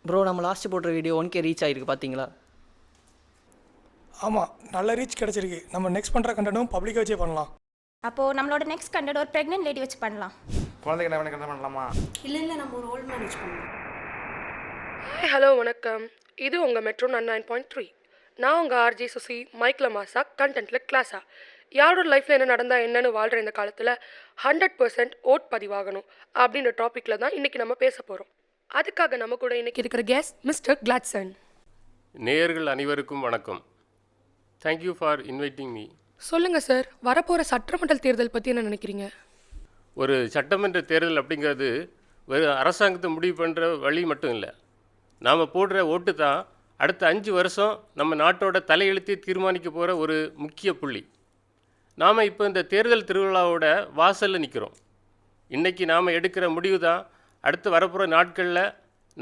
Bro நம்ம last போட்ட video 1K reach ஆகிருக்கு பார்த்தீங்களா? ஆமாம், நல்ல ரீச் கிடச்சிருக்கு. நம்ம நெக்ஸ்ட் பண்ணுற கண்டென்ட்டும் பப்ளிக்காக வச்சே பண்ணலாம். அப்போது நம்மளோட நெக்ஸ்ட் கண்டென்ட் ஒரு ப்ரெக்னென்ட் லேடி வச்சு பண்ணலாம். குழந்தைக்கு என்ன கண்டென்ட் பண்ணலாமா? இல்லை நம்ம ஒரு ஓல்ட் மேன் வச்சு பண்ணலாம். ஹலோ வணக்கம், இது உங்கள் மெட்ரோ 99.3. நான் உங்கள் ஆர்ஜி சுசி மைக்கில் மாசா கண்டென்ட்டில் கிளாஸா. யாரோட லைஃப்பில் என்ன நடந்தால் என்னன்னு வாழ்கிற இந்த காலத்தில் 100% ஓட் பதிவாகணும் அப்படின்ற டாப்பிக்கில் தான் இன்றைக்கி நம்ம பேச போகிறோம். அதுக்காக நம்ம கூட இன்றைக்கி இருக்கிற கெஸ்ட் மிஸ்டர் கிளாட்சன். நேயர்கள் அனைவருக்கும் வணக்கம். Thank you for inviting me. சொல்லுங்கள் சார், வரப்போகிற சட்டமன்ற தேர்தல் பற்றி என்ன நினைக்கிறீங்க? ஒரு சட்டமன்ற தேர்தல் அப்படிங்கிறது வெறும் அரசாங்கத்தை முடிவு பண்ணுற வழி மட்டும் இல்லை. நாம் போடுற ஓட்டு தான் அடுத்த 5 வருஷம் நம்ம நாட்டோட தலையெழுத்தை தீர்மானிக்க போகிற ஒரு முக்கிய புள்ளி. நாம் இப்போ இந்த தேர்தல் திருவிழாவோட வாசலில் நிற்கிறோம். இன்றைக்கி நாம் எடுக்கிற முடிவு தான் அடுத்து வரப்போகிற நாட்களில்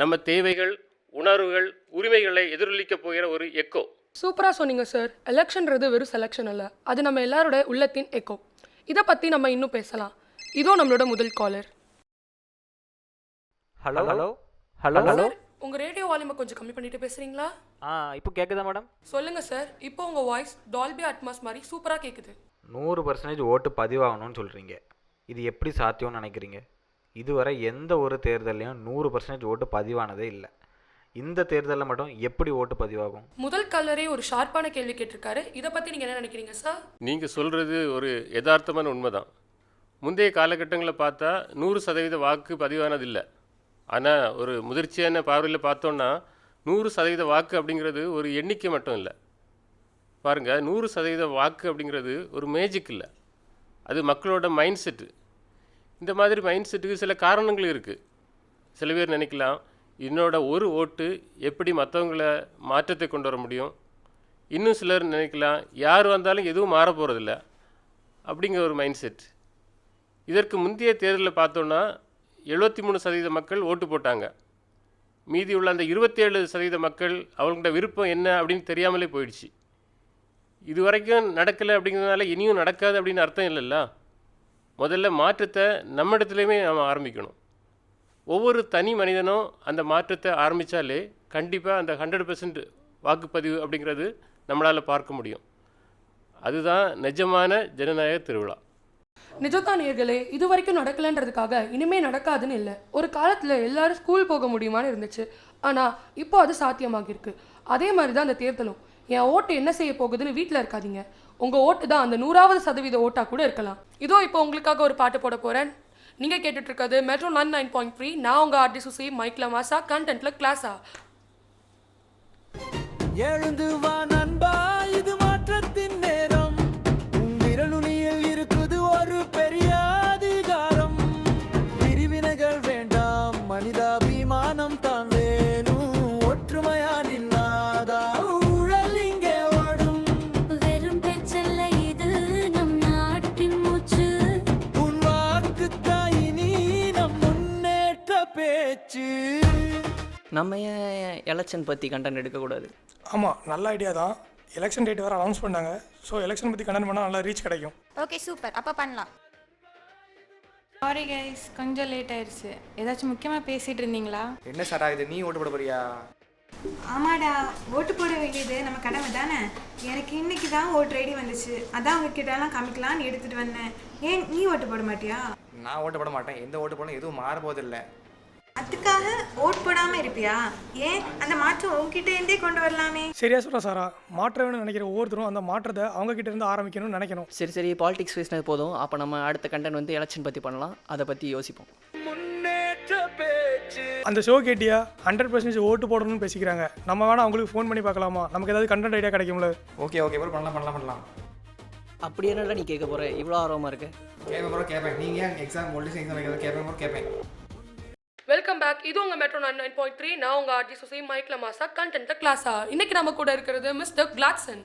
நம்ம தேவைகள், உணர்வுகள், உரிமைகளை எதிரொலிக்க போகிற ஒரு எக்கோ. சூப்பராக சொன்னீங்க சார். எலெக்ஷன்றது வெறும் செலெக்ஷன் அல்ல, அது நம்ம எல்லாரோட உள்ளத்தின் எக்கோ. இதை பற்றி நம்ம இன்னும் பேசலாம். இதோ நம்மளோட முதல் caller. Hello hello hello hello உங்கள் ரேடியோ வால்யூமை கொஞ்சம் கம்மி பண்ணிட்டு பேசுகிறீங்களா? இப்போ கேட்குதா மேடம்? சொல்லுங்கள் சார். இப்போ உங்கள் வாய்ஸ் டால்பி அட்மாஸ் மாதிரி சூப்பராக கேட்குது. 100% ஓட்டு பதிவாகணும்னு சொல்கிறீங்க. இது எப்படி சாத்தியம்னு நினைக்கிறீங்க? இதுவரை எந்த ஒரு தேர்தலையும் 100% ஓட்டு பதிவானதே இல்லை. இந்த தேர்தலில் மட்டும் எப்படி ஓட்டு பதிவாகும்? முதல் கல்லரே ஒரு ஷார்ப்பான கேள்வி கேட்டிருக்காரு. இதை பற்றி நீங்கள் என்ன நினைக்கிறீங்க சார்? நீங்கள் சொல்கிறது ஒரு யதார்த்தமான உண்மை தான். முந்தைய காலகட்டங்களில் பார்த்தா 100% வாக்கு பதிவானதில்லை. ஆனால் ஒரு முதிர்ச்சியான பார்வையில் பார்த்தோன்னா 100% வாக்கு அப்படிங்கிறது ஒரு எண்ணிக்கை மட்டும் இல்லை. பாருங்கள், 100% வாக்கு அப்படிங்கிறது ஒரு மேஜிக் இல்லை, அது மக்களோட மைண்ட் செட்டு. இந்த மாதிரி மைண்ட் செட்டுக்கு சில காரணங்கள் இருக்குது. சில பேர் நினைக்கலாம், என்னோட ஒரு ஓட்டு எப்படி மற்றவங்கள மாற்றத்தை கொண்டு வர முடியும். இன்னும் சிலர் நினைக்கலாம், யார் வந்தாலும் எதுவும் மாற போகிறதில்ல அப்படிங்கிற ஒரு மைண்ட் செட். இதற்கு முந்தைய தேர்தலில் பார்த்தோன்னா 73% மக்கள் ஓட்டு போட்டாங்க. மீதி உள்ள அந்த 27% மக்கள் அவங்களோட விருப்பம் என்ன அப்படின்னு தெரியாமலே போயிடுச்சு. இது வரைக்கும் நடக்கலை அப்படிங்கிறதுனால இனியும் நடக்காது அப்படின்னு அர்த்தம் இல்லைல்ல. முதல்ல மாற்றத்தை நம்ம இடத்துலையுமே நாம் ஆரம்பிக்கணும். ஒவ்வொரு தனி மனிதனும் அந்த மாற்றத்தை ஆரம்பித்தாலே கண்டிப்பாக அந்த 100% வாக்குப்பதிவு அப்படிங்கிறது நம்மளால் பார்க்க முடியும். அதுதான் நிஜமான ஜனநாயக திருவிழா. நிஜத்தான் நேயர்களே, இது வரைக்கும் நடக்கலைன்றதுக்காக இனிமேல் நடக்காதுன்னு இல்லை. ஒரு காலத்தில் எல்லாரும் ஸ்கூல் போக முடியுமான்னு இருந்துச்சு, ஆனால் இப்போ அது சாத்தியமாகிருக்கு. அதே மாதிரி தான் அந்த தேர்தலும். என் ஓட்டு என்ன செய்ய போகுதுன்னு வீட்டில் இருக்காதீங்க. உங்கள் ஓட்டு தான் அந்த 100% ஓட்டாக கூட இருக்கலாம். இதோ இப்போ உங்களுக்காக ஒரு பாட்டு போட போகிறேன். நீங்கள் கேட்டுட்ருக்கிறது மெட்ரோ 99.3. நான் உங்கள் ஆர்டி சுசி மைக்கில் மாசா கண்டென்ட்டில் கிளாஸா. எழுந்து வா நண்பா, இது மாற்றத்தின் நேரம். விரலுனியில் இருக்குது ஒரு பெரிய அதிகாரம். பிரிவினைகள் வேண்டாம், மனிதாபிமானம் தான் வேணும். ஒற்றுமையா நில்லாதா ஊழல் இங்கே ஓடும். வெறும் பேச்சல்ல, இது நம் நாட்டின் மூச்சு. உன் வாக்கு தாயினி நம் முன்னேற்ற பேச்சு. நம்ம ஏன் எலெக்ஷன் பற்றி கண்டென்ட் எடுக்கக்கூடாது? ஆமாம், நல்ல ஐடியா தான். எலெக்ஷன் டேட் வேறு அனௌன்ஸ் பண்ணாங்க. ஸோ எலெக்ஷன் பற்றி கண்டென்ட் பண்ணால் நல்லா ரீச் கிடைக்கும். ஓகே சூப்பர், அப்போ பண்ணலாம். சாரி கைஸ், கொஞ்சம் லேட் ஆயிடுச்சு. ஏதாச்சும் முக்கியமாக பேசிகிட்டு இருந்தீங்களா? என்ன சாரா இது, நீ ஓட்டு போட போறியா? ஆமாடா, ஓட்டு போட வேண்டியது நம்ம கடமை தானே. எனக்கு இன்னைக்கு தான் ஓட்டு ஐடி வந்துச்சு, அதான் உங்ககிட்டலாம் காமிக்கலான்னு எடுத்துகிட்டு வந்தேன். ஏன் நீ ஓட்டு போட மாட்டியா? நான் ஓட்டு போட மாட்டேன். எந்த ஓட்டு போடணும் எதுவும் மாற போதில்லை. அதுக்காக ஓட் போடாமல் இருப்பியா? ஏன் அந்த மாற்றம் உங்ககிட்ட இருந்தே கொண்டு வரலாமே. சரியா சொல்கிறா சாரா. மாற்ற வேணும்னு நினைக்கிற ஒவ்வொருத்தரும் அந்த மாற்றத்தை அவங்க கிட்ட இருந்து ஆரம்பிக்கணும்னு நினைக்கணும். சரி பாலிடிக்ஸ் பேசினது போதும். அப்போ நம்ம அடுத்த கண்டென்ட் வந்து எலெக்ஷன் பற்றி பண்ணலாம். அதை பற்றி யோசிப்போம். முன்னேற்ற பேச்சு. அந்த ஷோ கேட்டியா? 100% ஓட்டு போடணும்னு பேசிக்கிறாங்க. நம்ம வேணா அவங்களுக்கு ஃபோன் பண்ணி பார்க்கலாமா? நமக்கு ஏதாவது கண்டென்ட் ஐடியா கிடைக்கும்ல? ஓகே ப்ரோ, பண்ணலாம். அப்படி என்னடா நீ கேட்க போகிற? இவ்வளோ ஆர்வமாக இருக்கு? கேட்பேன். நீங்கள் எக்ஸாம் ஓல்டேஜ் எக்ஸாம் வைக்கிறது கேட்பேன். Welcome back. இது உங்கள் மெட்ரோ 99.3. நான் உங்கள் ஆர்ஜி சுசி மைக்கில் மாசா கண்டென்ட்டில் கிளாஸா. இன்னைக்கு நம்ம கூட இருக்கிறது மிஸ்டர் கிளாட்சன்.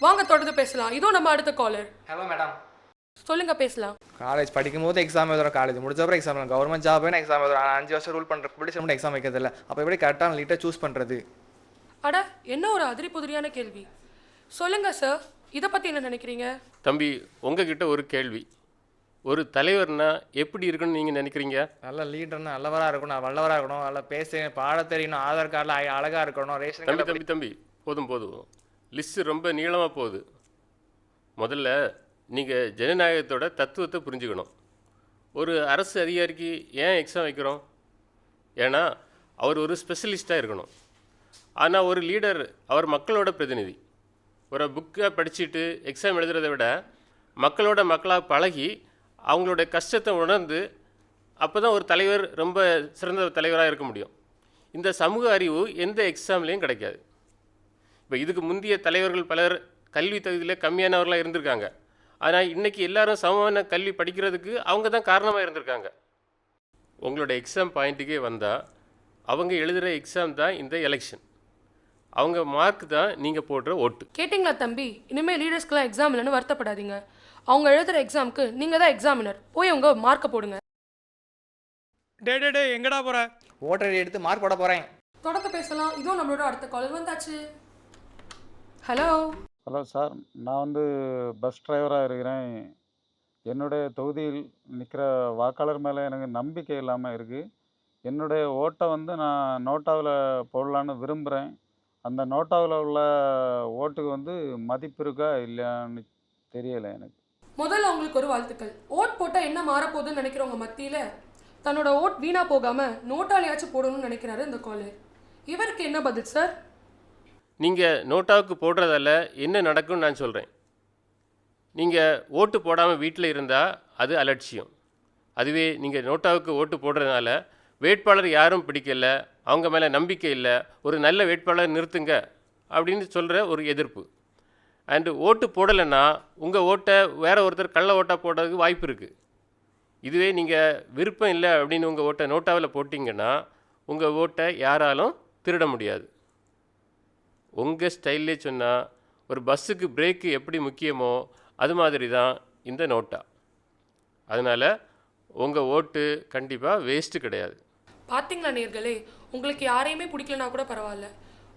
வாங்க தொடர்ந்து பேசலாம். இதோ நம்ம அடுத்த காலர். Hello madam. சொல்லுங்கள், பேசலாம். காலேஜ் படிக்கும்போது எக்ஸாம் எழுதுறோம், காலேஜ் முடிச்சப்பறம் எக்ஸாம் எழுதுறோம். கவர்மெண்ட் ஜாப் வேணும் எக்ஸாம் எழுதுறோம். 5 வருஷம் ரூல் பண்ணுற பிடிச்ச மட்டும் எக்ஸாம் வைக்கிறது இல்லை. அப்போ எப்படி கரெக்டான லீட்டை சூஸ் பண்ணுறது? அட, என்ன ஒரு அதிரி புதிரியான கேள்வி. சொல்லுங்கள் சார், இதை பற்றி என்ன நினைக்கிறீங்க? தம்பி, உங்ககிட்ட ஒரு கேள்வி. ஒரு தலைவர்னா எப்படி இருக்கணும்னு நீங்கள் நினைக்கிறீங்க? நல்ல லீடர்னா நல்லவராக இருக்கணும், வல்லவராக இருக்கணும், நல்லா பேச பாட தெரியணும், ஆதார் கார்டில் அழகாக இருக்கணும், ரேஷன் தம்பி கார்டு. தம்பி தம்பி போதும். லிஸ்ட்டு ரொம்ப நீளமாக போகுது. முதல்ல நீங்கள் ஜனநாயகத்தோட தத்துவத்தை புரிஞ்சுக்கணும். ஒரு அரசு அதிகாரிக்கு ஏன் எக்ஸாம் வைக்கிறோம்? ஏன்னா அவர் ஒரு ஸ்பெஷலிஸ்ட்டாக இருக்கணும். ஆனால் ஒரு லீடர் அவர் மக்களோட பிரதிநிதி. ஒரு புக்கை படிச்சுட்டு எக்ஸாம் எழுதுறதை விட மக்களோட மக்களாக பழகி அவங்களோட கஷ்டத்தை உணர்ந்து அப்போ தான் ஒரு தலைவர் ரொம்ப சிறந்த தலைவராக இருக்க முடியும். இந்த சமூக அறிவு எந்த எக்ஸாம்லேயும் கிடைக்காது. இப்போ இதுக்கு முந்தைய தலைவர்கள் பலர் கல்வி தகுதியில் கம்மியானவர்களாக இருந்திருக்காங்க. ஆனால் இன்றைக்கி எல்லாரும் சமமான கல்வி படிக்கிறதுக்கு அவங்க தான் காரணமாக இருந்திருக்காங்க. உங்களோட எக்ஸாம் பாயிண்ட்டுக்கே வந்தால் அவங்க எழுதுகிற எக்ஸாம் தான் இந்த எலெக்ஷன். அவங்க மார்க் தான் நீங்கள் போடுற ஓட்டு. கேட்டிங்களா தம்பி? இனிமேல் லீடர்ஸ்க்கெலாம் எக்ஸாம் இல்லைன்னு வருத்தப்படாதீங்க. அவங்க எழுதுகிற எக்ஸாமுக்கு நீங்கள் தான் எக்ஸாமினர். போய் அவங்க மார்க்கை போடுங்க. டே எங்கடா போகிற? ஓட்டர் ஐடி எடுத்து மார்க் போட போகிறேன். தொடக்க பேசலாம். இதோ நம்மளோட அடுத்த காலர் வந்தாச்சு. ஹலோ சார், நான் பஸ் டிரைவராக இருக்கிறேன். என்னுடைய தொகுதியில் நிற்கிற வாக்காளர் மேலே எனக்கு நம்பிக்கை இல்லாமல் இருக்குது. என்னுடைய ஓட்டை நான் நோட்டாவில் போடலான்னு விரும்புகிறேன். அந்த நோட்டாவில் உள்ள ஓட்டுக்கு மதிப்பு இருக்கா இல்லையான்னு தெரியலை எனக்கு. முதல்ல உங்களுக்கு ஒரு வாழ்த்துக்கள். ஓட் போட்டால் என்ன மாறப்போகுதுன்னு நினைக்கிறவங்க மத்தியில் தன்னோட ஓட் வீணாக போகாமல் நோட்டாலையாச்சும் போடணும்னு நினைக்கிறாரு இந்த காலர். இவருக்கு என்ன பதில் சார்? நீங்கள் நோட்டாவுக்கு போடுறதால என்ன நடக்கும்னு நான் சொல்கிறேன். நீங்கள் ஓட்டு போடாமல் வீட்டில் இருந்தால் அது அலட்சியம். அதுவே நீங்கள் நோட்டாவுக்கு ஓட்டு போடுறதுனால வேட்பாளர் யாரும் பிடிக்கல, அவங்க மேலே நம்பிக்கை இல்லை, ஒரு நல்ல வேட்பாளர் நிறுத்துங்க அப்படின்னு சொல்கிற ஒரு எதிர்ப்பு. அண்டு ஓட்டு போடலைன்னா உங்கள் ஓட்டை வேற ஒருத்தர் கள்ள ஓட்டாக போடுறதுக்கு வாய்ப்பு இருக்குது. இதுவே நீங்கள் விருப்பம் இல்லை அப்படின்னு உங்கள் ஓட்டை நோட்டாவில் போட்டிங்கன்னா உங்கள் ஓட்டை யாராலும் திருட முடியாது. உங்கள் ஸ்டைல்லே சொன்னால் ஒரு பஸ்ஸுக்கு பிரேக்கு எப்படி முக்கியமோ அது மாதிரி தான் இந்த நோட்டா. அதனால் உங்கள் ஓட்டு கண்டிப்பாக வேஸ்ட்டு கிடையாது. பார்த்தீங்களா நேர்களே, உங்களுக்கு யாரையுமே பிடிக்கலனா கூட பரவாயில்ல,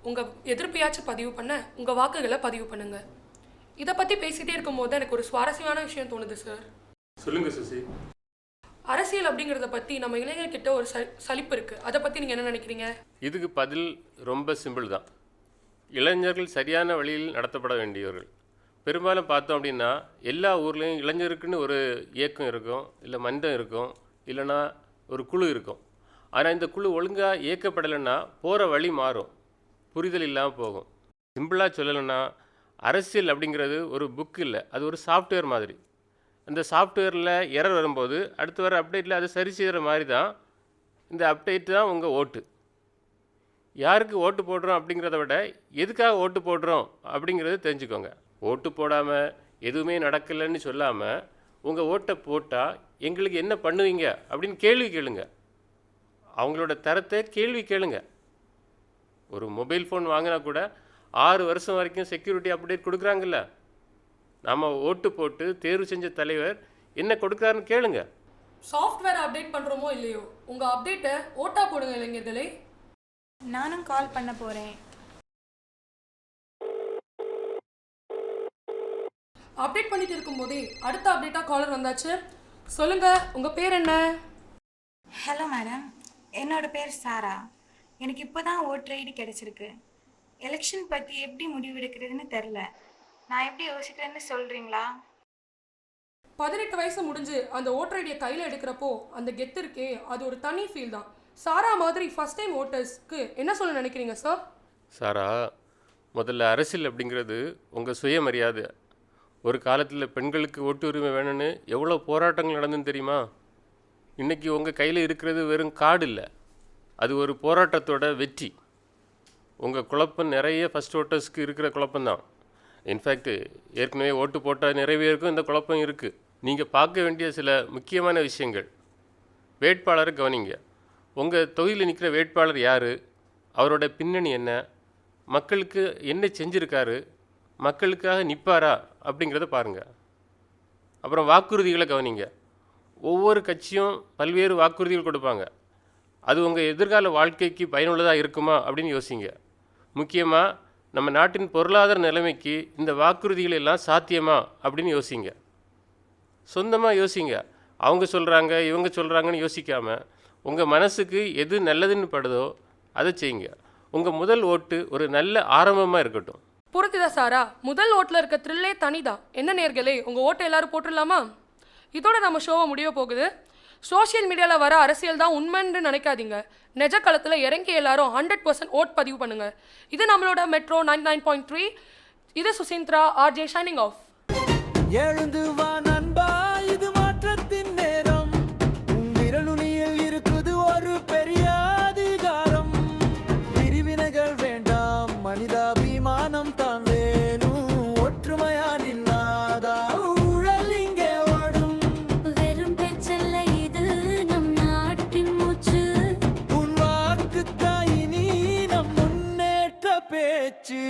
உங்கள் எதிர்ப்பையாச்சும் பதிவு பண்ண உங்கள் வாக்குகளை பதிவு பண்ணுங்கள். இதை பற்றி பேசிகிட்டே இருக்கும்போது எனக்கு ஒரு சுவாரஸ்யமான விஷயம் தோணுது சார். சொல்லுங்கள் சுசி. அரசியல் அப்படிங்கிறத பற்றி நம்ம இளைஞர்கிட்ட ஒரு சலிப்பு இருக்குது. அதை பற்றி நீங்கள் என்ன நினைக்கிறீங்க? இதுக்கு பதில் ரொம்ப சிம்பிள் தான். இளைஞர்கள் சரியான வழியில் நடத்தப்பட வேண்டியவர்கள். பெரும்பாலும் பார்த்தோம் அப்படின்னா எல்லா ஊர்லேயும் இளைஞருக்குன்னு ஒரு இயக்கம் இருக்கும், இல்லை மன்றம் இருக்கும், இல்லைன்னா ஒரு குழு இருக்கும். ஆனால் இந்த குழு ஒழுங்காக இயக்கப்படலைன்னா போகிற வழி மாறும், புரிதல் இல்லாமல் போகும். சிம்பிளாக சொல்லலைன்னா அரசியல் அப்படிங்கிறது ஒரு புக் இல்லை, அது ஒரு சாஃப்ட்வேர் மாதிரி. அந்த சாஃப்ட்வேரில் எரர் வரும்போது அடுத்து வர அப்டேட்டில் அதை சரி செய்கிற மாதிரி தான் இந்த அப்டேட் தான் உங்கள் ஓட்டு. யாருக்கு ஓட்டு போடுறோம் அப்படிங்கிறத விட எதுக்காக ஓட்டு போடுறோம் அப்படிங்கிறது தெரிஞ்சுக்கோங்க. ஓட்டு போடாமல் எதுவுமே நடக்கலைன்னு சொல்லாமல் உங்கள் ஓட்டை போட்டால் எங்களுக்கு என்ன பண்ணுவீங்க அப்படின்னு கேள்வி கேளுங்க. அவங்களோட தரத்தை கேள்வி கேளுங்க. ஒரு மொபைல் ஃபோன் வாங்கினா கூட 6 வருஷம் வரைக்கும் செக்யூரிட்டி அப்டேட் கொடுக்குறாங்கல்ல. நம்ம ஓட்டு போட்டு தேர்வு செஞ்ச தலைவர் என்ன கொடுக்குறாருன்னு கேளுங்க. சாஃப்ட்வேர் அப்டேட் பண்ணுறோமோ இல்லையோ, உங்கள் அப்டேட்டை ஓட்டா போடுங்க இளைஞர்களே. நானும் கால் பண்ண போகிறேன். அப்டேட் பண்ணிட்டு இருக்கும்போதே அடுத்த அப்டேட்டாக காலர் வந்தாச்சு. சொல்லுங்கள், உங்கள் பேர் என்ன? ஹலோ மேடம், என்னோட பேர் சாரா. எனக்கு இப்போ தான் ஓட்டர் ஐடி கிடச்சிருக்கு. எலெக்ஷன் பற்றி எப்படி முடிவெடுக்கிறதுன்னு தெரில. நான் எப்படி யோசிக்கிறேன்னு சொல்கிறீங்களா? 18 வயசு முடிஞ்சு அந்த ஓட்டர் ஐடியை கையில் எடுக்கிறப்போ அந்த கெத்து இருக்கே, அது ஒரு தனி ஃபீல் தான். சாரா மாதிரி ஃபஸ்ட் டைம் ஓட்டர்ஸ்க்கு என்ன சொல்ல நினைக்கிறீங்க சார்? சாரா, முதல்ல அரசியல் அப்படிங்கிறது உங்கள் சுயமரியாதை. ஒரு காலத்தில் பெண்களுக்கு ஓட்டு உரிமை வேணும்னு எவ்வளோ போராட்டங்கள் நடந்துன்னு தெரியுமா? இன்றைக்கி உங்கள் கையில் இருக்கிறது வெறும் கார்டு இல்லை, அது ஒரு போராட்டத்தோட வெற்றி. உங்கள் குழப்பம் நிறைய ஃபஸ்ட் ஓட்டர்ஸ்க்கு இருக்கிற குழப்பம்தான். இன்ஃபேக்ட் ஏற்கனவே ஓட்டு போட்டால் நிறைய பேருக்கும் இந்த குழப்பம் இருக்குது. நீங்கள் பார்க்க வேண்டிய சில முக்கியமான விஷயங்கள். வேட்பாளரை கவனிங்க. உங்கள் தொகுதியில் நிற்கிற வேட்பாளர் யார், அவரோட பின்னணி என்ன, மக்களுக்கு என்ன செஞ்சுருக்காரு, மக்களுக்காக நிற்பாரா அப்படிங்கிறத பாருங்கள். அப்புறம் வாக்குறுதிகளை கவனிங்க. ஒவ்வொரு கட்சியும் பல்வேறு வாக்குறுதிகள் கொடுப்பாங்க. அது உங்கள் எதிர்கால வாழ்க்கைக்கு பயனுள்ளதாக இருக்குமா அப்படின்னு யோசிங்க. முக்கியமாக நம்ம நாட்டின் பொருளாதார நிலைமைக்கு இந்த வாக்குறுதிகள் எல்லாம் சாத்தியமா அப்படின்னு யோசிங்க. சொந்தமாக யோசிங்க. அவங்க சொல்கிறாங்க இவங்க சொல்கிறாங்கன்னு யோசிக்காமல் உங்கள் மனசுக்கு எது நல்லதுன்னு படுதோ அதை செய்யுங்க. உங்கள் முதல் ஓட்டு ஒரு நல்ல ஆரம்பமாக இருக்கட்டும். புரிஞ்சுதா சாரா? முதல் ஓட்டில் இருக்க த்ரில்லே தனிதான். என்ன நேர்களே, உங்கள் ஓட்டை எல்லாரும் போட்டுடலாமா? இதோட நம்ம ஷோவை முடிய போகுது. சோஷியல் மீடியாவில் வர அரசியல் தான் உண்மைன்னு நினைக்காதீங்க. நிஜ களத்தில் இறங்கி எல்லாரும் 100% ஓட் பதிவு பண்ணுங்க. இது நம்மளோட மெட்ரோ 99.3. இது சுசிந்த்ரா, RJ ஷைனிங் ஆஃப். எழுந்து வா நண்பா, இது மாற்றத்தின் நேரம். உன் விரலுனியில் இருக்குது ஒரு பெரிய அதிகாரம். பிரிவினைகள் வேண்டாம், மனிதாபிமானம் தான் வேணும். ஒற்றுமையா நின்னாதா ஊழல் இங்கே ஓடும். வெறும் பேச்சல்ல இது நம் நாட்டின் மூச்சு. உன் வாக்கு தாயினி நம் முன்னேற்ற பேச்சு.